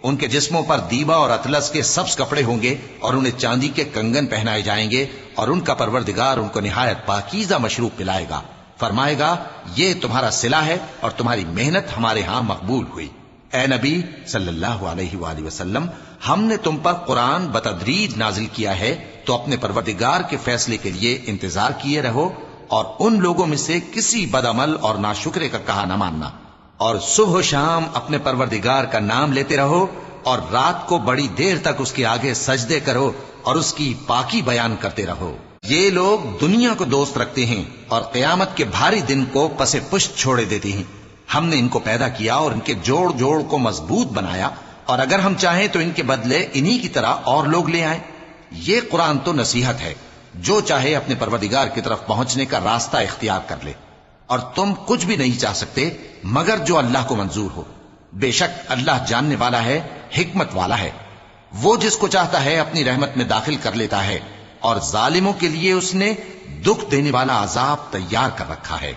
ان کے جسموں پر دیبا اور اطلس کے سبز کپڑے ہوں گے اور انہیں چاندی کے کنگن پہنائے جائیں گے، اور ان کا پروردگار ان کو نہایت پاکیزہ مشروب پلائے گا، فرمائے گا یہ تمہارا صلہ ہے اور تمہاری محنت ہمارے ہاں مقبول ہوئی۔ اے نبی صلی اللہ علیہ وآلہ وسلم، ہم نے تم پر قرآن بتدریج نازل کیا ہے، تو اپنے پروردگار کے فیصلے کے لیے انتظار کیے رہو، اور ان لوگوں میں سے کسی بدعمل اور ناشکرے کا کہا نہ ماننا، اور صبح و شام اپنے پروردگار کا نام لیتے رہو، اور رات کو بڑی دیر تک اس کے آگے سجدے کرو اور اس کی پاکی بیان کرتے رہو۔ یہ لوگ دنیا کو دوست رکھتے ہیں اور قیامت کے بھاری دن کو پس پشت چھوڑے دیتے ہیں۔ ہم نے ان کو پیدا کیا اور ان کے جوڑ جوڑ کو مضبوط بنایا، اور اگر ہم چاہیں تو ان کے بدلے انہی کی طرح اور لوگ لے آئیں۔ یہ قرآن تو نصیحت ہے، جو چاہے اپنے پروردگار کی طرف پہنچنے کا راستہ اختیار کر لے، اور تم کچھ بھی نہیں چاہ سکتے مگر جو اللہ کو منظور ہو۔ بے شک اللہ جاننے والا ہے، حکمت والا ہے۔ وہ جس کو چاہتا ہے اپنی رحمت میں داخل کر لیتا ہے، اور ظالموں کے لیے اس نے دکھ دینے والا عذاب تیار کر رکھا ہے۔